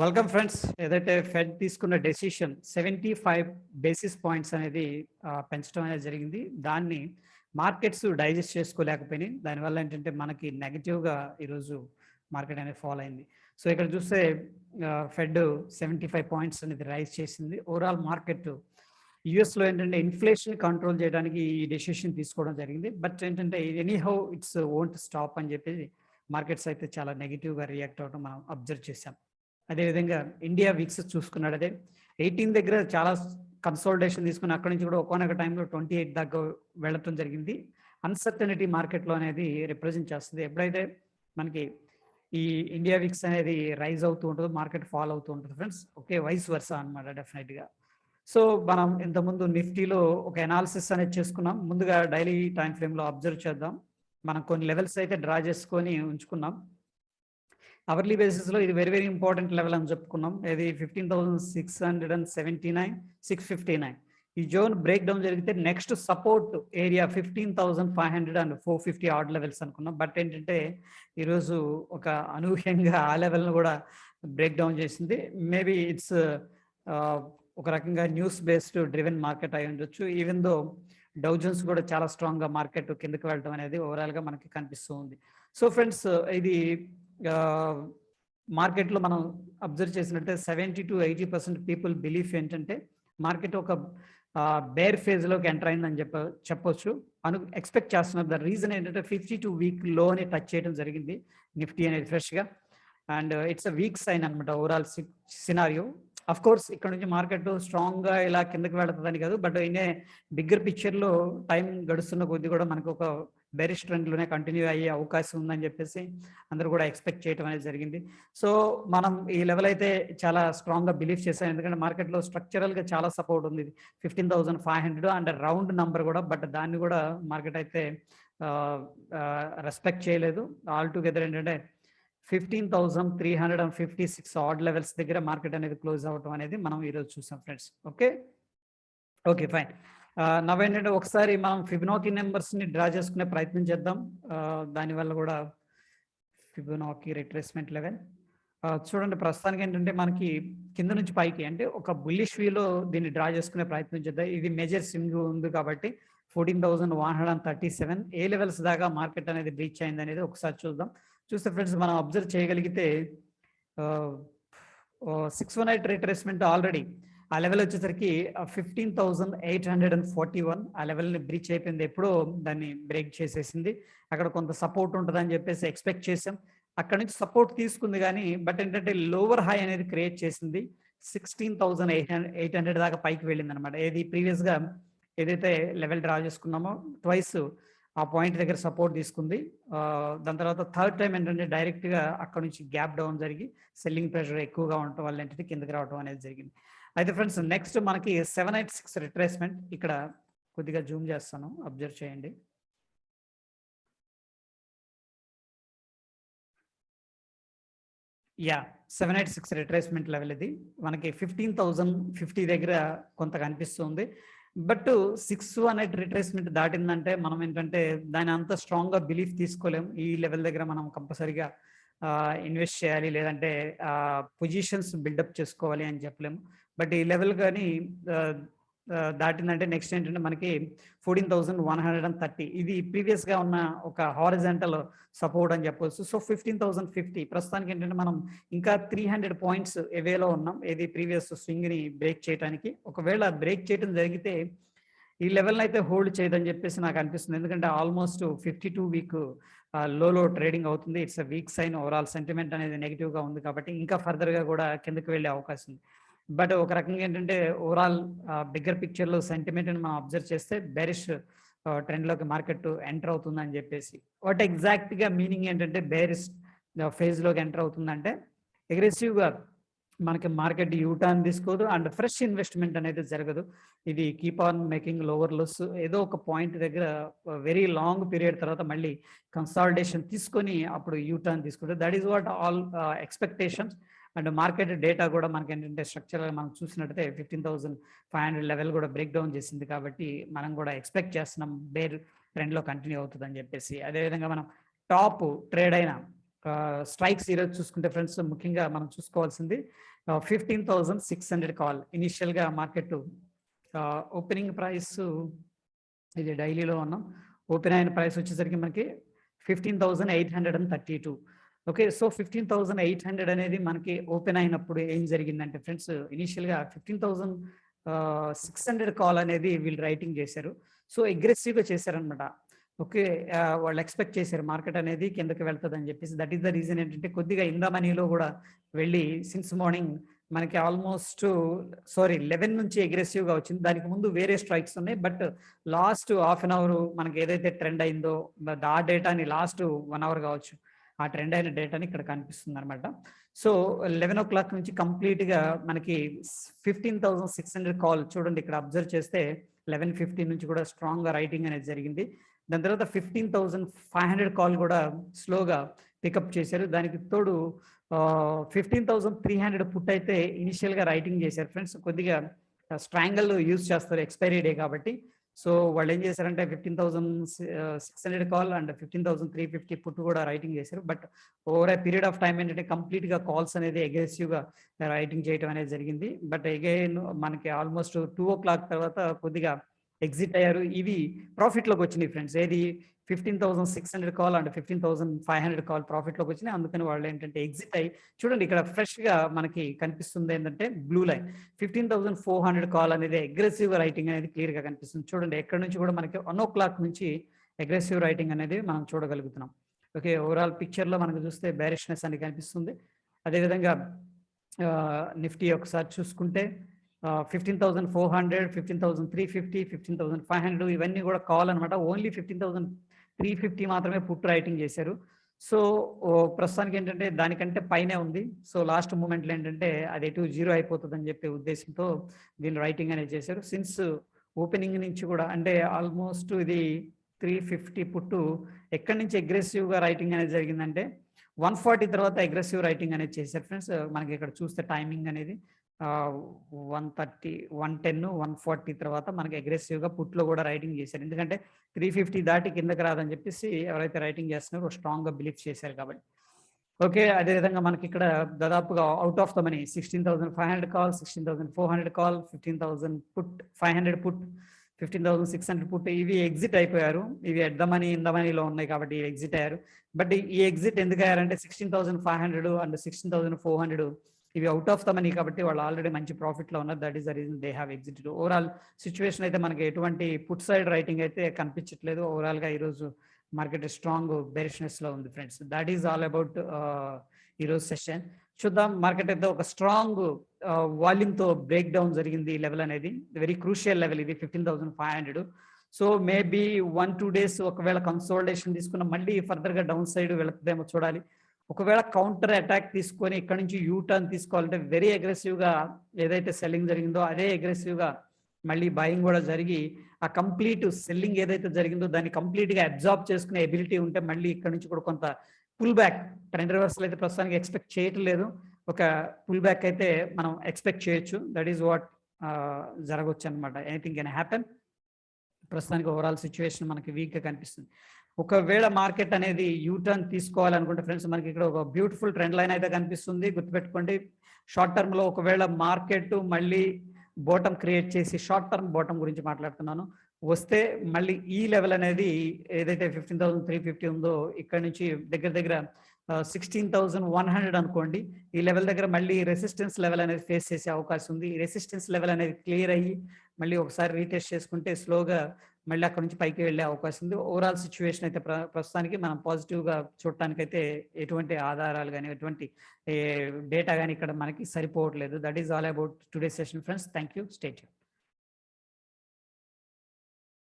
Welcome friends. ఏదైతే fed తీసుకున్న decision 75 basis points అనేది పెంచడం అనేది జరిగింది. దాన్ని మార్కెట్స్ డైజెస్ట్ చేసుకోలేకపోయినాయి. దానివల్ల ఏంటంటే మనకి నెగటివ్గా ఈరోజు మార్కెట్ అనేది ఫాలో అయింది. సో ఇక్కడ చూస్తే ఫెడ్ 75 పాయింట్స్ అనేది రైజ్ చేసింది. ఓవరాల్ మార్కెట్ యుఎస్లో ఏంటంటే ఇన్ఫ్లేషన్ కంట్రోల్ చేయడానికి ఈ డెసిషన్ తీసుకోవడం జరిగింది. బట్ ఏంటంటే ఎనీహౌ ఇట్స్ వోంట్ స్టాప్ అని చెప్పేసి మార్కెట్స్ అయితే చాలా నెగిటివ్గా రియాక్ట్ అవ్వడం మనం అబ్జర్వ్ చేశాం. అదేవిధంగా ఇండియా వీక్స్ చూసుకున్నాడు. అదే 18 దగ్గర చాలా కన్సోల్టేషన్ తీసుకుని అక్కడి నుంచి కూడా ఒకనొక టైంలో 28 దాకా వెళ్ళటం జరిగింది. అన్సర్టనిటీ మార్కెట్లో అనేది రిప్రజెంట్ చేస్తుంది. ఎప్పుడైతే మనకి ఈ ఇండియా వీక్స్ అనేది రైజ్ అవుతూ ఉంటుందో మార్కెట్ ఫాల్ అవుతూ ఉంటుంది ఫ్రెండ్స్. ఓకే, వైస్ వర్సా అనమాట డెఫినెట్గా. సో మనం ఇంతకుముందు నిఫ్టీలో ఒక అనాలిసిస్ అనేది చేసుకున్నాం. ముందుగా డైలీ టైం ఫ్రేమ్లో అబ్జర్వ్ చేద్దాం. మనం కొన్ని లెవెల్స్ అయితే డ్రా చేసుకొని ఉంచుకున్నాం. అవర్లీ బేసిస్లో ఇది వెరీ వెరీ ఇంపార్టెంట్ లెవెల్ అని చెప్పుకున్నాం. ఇది 15,679, 659. ఈ జోన్ బ్రేక్ డౌన్ జరిగితే next support area 15,500 and 450 odd levels అనుకున్నాం. బట్ ఏంటంటే ఈరోజు ఒక అనూహ్యంగా ఆ లెవెల్ను కూడా బ్రేక్ డౌన్ చేసింది. మేబీ ఇట్స్ ఒక రకంగా న్యూస్ బేస్డ్ డ్రివెన్ మార్కెట్ అయి ఉండొచ్చు. ఈవెన్ దో డౌజన్స్ కూడా చాలా స్ట్రాంగ్గా మార్కెట్ కిందకి వెళ్ళడం అనేది ఓవరాల్గా మనకి కనిపిస్తూ ఉంది. సో ఫ్రెండ్స్, ఇది మార్కెట్లో మనం అబ్జర్వ్ చేసినట్టే 70 to 80% పీపుల్ బిలీఫ్ ఏంటంటే మార్కెట్ ఒక బేర్ ఫేజ్లోకి ఎంటర్ అయిందని చెప్పొచ్చు. ఎక్స్పెక్ట్ చేస్తున్నారు. ద రీజన్ ఏంటంటే 52 వీక్ లోనే టచ్ చేయడం జరిగింది నిఫ్టీ అనేది ఫ్రెష్గా. And it's a weak sign అనమాట ఓవరాల్ సినారియో. అఫ్ కోర్స్ ఇక్కడ నుంచి మార్కెట్ స్ట్రాంగ్గా ఇలా కిందకి వెళుతుందని కాదు, బట్ ఇనే బిగ్గర్ పిక్చర్లో టైం గడుస్తున్న కొద్దీ కూడా మనకు ఒక బెరిష్ ట్రెండ్లోనే కంటిన్యూ అయ్యే అవకాశం ఉందని చెప్పేసి అందరూ కూడా ఎక్స్పెక్ట్ చేయడం అనేది జరిగింది. సో మనం ఈ లెవెల్ అయితే చాలా స్ట్రాంగ్గా బిలీవ్ చేశాం. ఎందుకంటే మార్కెట్లో స్ట్రక్చరల్గా చాలా సపోర్ట్ ఉంది. 15,500 అండ్ రౌండ్ నెంబర్ కూడా, బట్ దాన్ని కూడా మార్కెట్ అయితే రెస్పెక్ట్ చేయలేదు. ఆల్ టుగెదర్ ఏంటంటే 15,356 ఆడ్ లెవెల్స్ దగ్గర మార్కెట్ అనేది క్లోజ్ అవటం అనేది మనం ఈరోజు చూసాం ఫ్రెండ్స్. Okay fine. నవ్వేంటంటే ఒకసారి మనం ఫిబొనాకీ నెంబర్స్ని డ్రా చేసుకునే ప్రయత్నం చేద్దాం. దానివల్ల కూడా ఫిబొనాకీ రిట్రేస్మెంట్ లెవెల్ చూడండి. ప్రస్తుతానికి ఏంటంటే మనకి కింద నుంచి పైకి అంటే ఒక బుల్లిష్ వ్యూలో దీన్ని డ్రా చేసుకునే ప్రయత్నం చేద్దాం. ఇది మేజర్ స్వింగ్ ఉంది కాబట్టి 14,137 ఏ లెవెల్స్ దాకా మార్కెట్ అనేది బ్రీచ్ అయింది అనేది ఒకసారి చూద్దాం. చూస్తే ఫ్రెండ్స్ మనం అబ్జర్వ్ చేయగలిగితే 618 రిట్రేస్మెంట్ ఆల్రెడీ ఆ లెవెల్ వచ్చేసరికి 15,841 ఆ లెవెల్ని బ్రీచ్ అయిపోయింది. ఎప్పుడో దాన్ని బ్రేక్ చేసేసింది. అక్కడ కొంత సపోర్ట్ ఉంటుందని చెప్పేసి ఎక్స్పెక్ట్ చేసాం. అక్కడ నుంచి సపోర్ట్ తీసుకుంది కానీ బట్ ఏంటంటే లోవర్ హై అనేది క్రియేట్ చేసింది. 16,800 దాకా పైకి వెళ్ళింది అనమాట. ఏది ప్రీవియస్గా ఏదైతే లెవెల్ డ్రా చేసుకున్నామో ట్వైస్ ఆ పాయింట్ దగ్గర సపోర్ట్ తీసుకుంది. దాని తర్వాత థర్డ్ టైం ఏంటంటే డైరెక్ట్గా అక్కడ నుంచి గ్యాప్ డౌన్ జరిగి సెల్లింగ్ ప్రెషర్ ఎక్కువగా ఉండటం వల్ల ఏంటంటే కిందకి రావడం అనేది జరిగింది. అయితే ఫ్రెండ్స్ నెక్స్ట్ మనకి 786 రిట్రేస్మెంట్. ఇక్కడ కొద్దిగా జూమ్ చేస్తాను, అబ్జర్వ్ చేయండి. యా 786 రిట్రేస్మెంట్ లెవెల్ ఇది మనకి 15,050 దగ్గర కొంత కనిపిస్తుంది. బట్ 618 రిట్రేస్మెంట్ దాటిందంటే మనం ఏంటంటే దాని అంత స్ట్రాంగ్గా బిలీఫ్ తీసుకోలేం. ఈ లెవెల్ దగ్గర మనం కంపల్సరీగా ఇన్వెస్ట్ చేయాలి, లేదంటే పొజిషన్స్ బిల్డప్ చేసుకోవాలి అని చెప్పలేము. బట్ ఈ లెవెల్ కానీ దాటిందంటే నెక్స్ట్ ఏంటంటే మనకి 14,130 ఇది ప్రీవియస్గా ఉన్న ఒక హారిజాంటల్ సపోర్ట్ అని చెప్పవచ్చు. సో 15,050 ప్రస్తుతానికి ఏంటంటే మనం ఇంకా 300 పాయింట్స్ ఎవేలో ఉన్నాం ఏది ప్రీవియస్ స్వింగ్ని బ్రేక్ చేయడానికి. ఒకవేళ బ్రేక్ చేయడం జరిగితే ఈ లెవెల్ని అయితే హోల్డ్ చేయదని చెప్పేసి నాకు అనిపిస్తుంది. ఎందుకంటే ఆల్మోస్ట్ 52 వీక్ లోలో ట్రేడింగ్ అవుతుంది. It's a weak sign. Overall sentiment అనేది నెగిటివ్గా ఉంది కాబట్టి ఇంకా ఫర్దర్గా కూడా కిందకి వెళ్ళే అవకాశం ఉంది. బట్ ఒక రకంగా ఏంటంటే ఓవరాల్ బిగ్గర్ పిక్చర్లో సెంటిమెంట్ని మనం అబ్జర్వ్ చేస్తే బేరిష్ ట్రెండ్లోకి మార్కెట్ ఎంటర్ అవుతుందని చెప్పేసి వాట్ ఎగ్జాక్ట్గా మీనింగ్ ఏంటంటే బేరిష్ ఫేజ్లోకి ఎంటర్ అవుతుందంటే అగ్రెసివ్గా మనకి మార్కెట్ యూటర్న్ తీసుకోదు అండ్ ఫ్రెష్ ఇన్వెస్ట్మెంట్ అనేది జరగదు. ఇది keep on making lower lows. ఏదో ఒక పాయింట్ దగ్గర వెరీ లాంగ్ పీరియడ్ తర్వాత మళ్ళీ కన్సాలిడేషన్ తీసుకొని అప్పుడు యూటర్న్ తీసుకుంటారు. That is what all expectations. And market data కూడా మనకి ఏంటంటే స్ట్రక్చరల్ మనం చూసినట్టయితే 15,500 లెవెల్ కూడా బ్రేక్ డౌన్ చేసింది. కాబట్టి మనం కూడా ఎక్స్పెక్ట్ చేస్తున్నాం బేర్ ట్రెండ్లో కంటిన్యూ అవుతుందని చెప్పేసి. అదేవిధంగా మనం టాప్ ట్రేడ్ అయిన స్ట్రైక్స్ ఈరోజు చూసుకుంటే ఫ్రెండ్స్ ముఖ్యంగా మనం చూసుకోవాల్సింది 15,600 కాల్ ఇనిషియల్గా మార్కెట్ ఓపెనింగ్ ప్రైస్ ఇది డైలీలో ఉన్నాం. ఓపెన్ అయిన ప్రైస్ వచ్చేసరికి మనకి 15,832. ఓకే, సో 15,800 అనేది మనకి ఓపెన్ అయినప్పుడు ఏం జరిగిందంటే ఫ్రెండ్స్ ఇనిషియల్గా 15,600 కాల్ అనేది వీళ్ళు రైటింగ్ చేశారు. సో అగ్రెసివ్గా చేశారనమాట. ఓకే, వాళ్ళు ఎక్స్పెక్ట్ చేశారు మార్కెట్ అనేది కిందకి వెళ్తుంది అని చెప్పేసి. దట్ ఈస్ ద రీజన్ ఏంటంటే కొద్దిగా ఇందా మనీలో కూడా వెళ్ళి సిన్స్ మార్నింగ్ మనకి ఆల్మోస్ట్ 11 నుంచి అగ్రెసివ్గా వచ్చింది. దానికి ముందు వేరే స్ట్రైక్స్ ఉన్నాయి, but last half an hour మనకి ఏదైతే ట్రెండ్ అయిందో ఆ డేటాని లాస్ట్ 1 అవర్ కావచ్చు, ఆ ట్రెండ్ అయిన డేటాని ఇక్కడ కనిపిస్తుంది అనమాట. సో 11 o'clock నుంచి కంప్లీట్గా మనకి 15,600 కాల్ చూడండి ఇక్కడ అబ్జర్వ్ చేస్తే 11:50 నుంచి కూడా స్ట్రాంగ్గా రైటింగ్ అనేది జరిగింది. దాని తర్వాత 15,500 కాల్ కూడా స్లోగా పికప్ చేశారు. దానికి తోడు 15,300 పుట్ అయితే ఇనిషియల్గా రైటింగ్ చేశారు ఫ్రెండ్స్. కొద్దిగా స్ట్రాంగిల్ యూజ్ చేస్తారు ఎక్స్పైరీ డే కాబట్టి. సో వాళ్ళు ఏం చేశారంటే 15,600 కాల్ అండ్ 15,350 పుట్ కూడా రైటింగ్ చేశారు. But over a period of time ఏంటంటే కంప్లీట్గా కాల్స్ అనేది అగ్రెసివ్గా రైటింగ్ చేయడం అనేది జరిగింది. బట్ అగైన్ మనకి ఆల్మోస్ట్ 2 o'clock తర్వాత కొద్దిగా ఎగ్జిట్ అయ్యారు. ఇవి ప్రాఫిట్లోకి వచ్చినాయి ఫ్రెండ్స్. ఏది 15,600 కాల్ అండ్ 15,500 కాల్ ప్రాఫిట్లోకి వచ్చినాయి. అందుకని వాళ్ళు ఏంటంటే ఎగ్జిట్ అయ్యి చూడండి ఇక్కడ ఫ్రెష్గా మనకి కనిపిస్తుంది ఏంటంటే బ్లూ లైన్ 15,400 కాల్ అనేది అగ్రెసివ్ రైటింగ్ అనేది క్లియర్గా కనిపిస్తుంది. చూడండి ఎక్కడ నుంచి కూడా మనకి 1 o'clock నుంచి అగ్రెసివ్ రైటింగ్ అనేది మనం చూడగలుగుతున్నాం. ఓకే, ఓవరాల్ పిక్చర్లో మనకు చూస్తే బేరిష్నెస్ అని కనిపిస్తుంది. అదేవిధంగా నిఫ్టీ ఒకసారి చూసుకుంటే 15,400, 15,350, 15,500 ఇవన్నీ కూడా కాల్ అనమాట. ఓన్లీ 15,350 మాత్రమే పుట్ రైటింగ్ చేశారు. సో ప్రస్తుతానికి ఏంటంటే దానికంటే పైనే ఉంది. సో లాస్ట్ మూమెంట్లో ఏంటంటే అది ఎటు జీరో అయిపోతుంది అని చెప్పే ఉద్దేశంతో దీన్ని రైటింగ్ అనేది చేశారు. సిన్స్ ఓపెనింగ్ నుంచి కూడా అంటే ఆల్మోస్ట్ ఇది 350 పుట్టు ఎక్కడి నుంచి అగ్రెసివ్గా రైటింగ్ అనేది జరిగిందంటే 140 తర్వాత అగ్రెసివ్ రైటింగ్ అనేది చేశారు ఫ్రెండ్స్. మనకి ఇక్కడ చూస్తే టైమింగ్ అనేది 130, 110, 140 తర్వాత మనకి అగ్రెసివ్గా పుట్లో కూడా రైటింగ్ చేశారు. ఎందుకంటే 350 దాటి కిందకి రాదని చెప్పేసి ఎవరైతే రైటింగ్ చేస్తున్నారో స్ట్రాంగ్గా బిలీవ్ చేశారు కాబట్టి. ఓకే, అదేవిధంగా మనకి ఇక్కడ దాదాపుగా out of the money 16,500 call, 16,400 call, 15,000 put, 500 put, 15,600 put ఇవి ఎగ్జిట్ అయిపోయారు. ఇవి at the money in the మనీలో ఉన్నాయి కాబట్టి ఎగ్జిట్ అయ్యారు. బట్ ఈ ఎగ్జిట్ ఎందుకు అయ్యారంటే 16,500 అండ్ 16,400 ఇవి అవుట్ ఆఫ్ ద మనీ కాబట్టి వాళ్ళు ఆల్రెడీ మంచి ప్రాఫిట్లో ఉన్నారు. That is the reason they have exited. Overall situation అయితే మనకి ఎటువంటి పుట్ సైడ్ రైటింగ్ అయితే కనిపించట్లేదు. ఓవరాల్గా ఈరోజు మార్కెట్ స్ట్రాంగ్ బేరిష్నెస్లో ఉంది friends. That is all about ఈరోజు సెషన్. చూద్దాం, మార్కెట్ అయితే ఒక స్ట్రాంగ్ వాల్యూమ్తో బ్రేక్ డౌన్ జరిగింది. ఈ లెవెల్ అనేది వెరీ క్రూషియల్ లెవెల్, ఇది 15,500. సో మేబీ 1-2 days ఒకవేళ కన్సోలిడేషన్ తీసుకున్న మళ్ళీ ఫర్దర్గా డౌన్ సైడ్ వెళుతుందేమో చూడాలి. ఒకవేళ కౌంటర్ అటాక్ తీసుకొని ఇక్కడ నుంచి యూ టర్న్ తీసుకోవాలంటే వెరీ అగ్రెసివ్గా ఏదైతే సెల్లింగ్ జరిగిందో అదే అగ్రెసివ్గా మళ్ళీ బయింగ్ కూడా జరిగి ఆ కంప్లీట్ సెల్లింగ్ ఏదైతే జరిగిందో దాన్ని కంప్లీట్గా అబ్జార్బ్ చేసుకునే ఎబిలిటీ ఉంటే మళ్ళీ ఇక్కడ నుంచి కూడా కొంత పుల్ బ్యాక్, ట్రెండ్ రివర్సల్ అయితే ప్రస్తుతానికి ఎక్స్పెక్ట్ చేయటం లేదు. ఒక పుల్ బ్యాక్ అయితే మనం ఎక్స్పెక్ట్ చేయొచ్చు. దట్ ఈస్ వాట్ జరగవచ్చు అనమాట. Anything can happen. ప్రస్తుతానికి ఓవరాల్ సిచ్యువేషన్ మనకి వీక్గా కనిపిస్తుంది. ఒకవేళ మార్కెట్ అనేది యూటర్న్ తీసుకోవాలనుకుంటే ఫ్రెండ్స్ మనకి ఇక్కడ ఒక బ్యూటిఫుల్ ట్రెండ్ లైన్ అయితే కనిపిస్తుంది. గుర్తుపెట్టుకోండి, షార్ట్ టర్మ్లో ఒకవేళ మార్కెట్ మళ్ళీ బాటమ్ క్రియేట్ చేసి, షార్ట్ టర్మ్ బాటమ్ గురించి మాట్లాడుతున్నాను, వస్తే మళ్ళీ ఈ లెవెల్ అనేది ఏదైతే 15,350 ఉందో ఇక్కడ నుంచి దగ్గర దగ్గర 16,100 అనుకోండి, ఈ లెవెల్ దగ్గర మళ్ళీ రెసిస్టెన్స్ లెవెల్ అనేది ఫేస్ చేసే అవకాశం ఉంది. ఈ రెసిస్టెన్స్ లెవెల్ అనేది క్లియర్ అయ్యి మళ్ళీ ఒకసారి రీటెస్ట్ చేసుకుంటే స్లోగా మళ్ళీ అక్కడ నుంచి పైకి వెళ్ళే అవకాశం ఉంది. ఓవరాల్ సిచ్యువేషన్ అయితే ప్రస్తుతానికి మనం పాజిటివ్గా చూడటానికైతే ఎటువంటి ఆధారాలు కానీ ఎటువంటి డేటా కానీ ఇక్కడ మనకి సరిపోవట్లేదు. That is all about today session friends. Thank you. Stay tuned.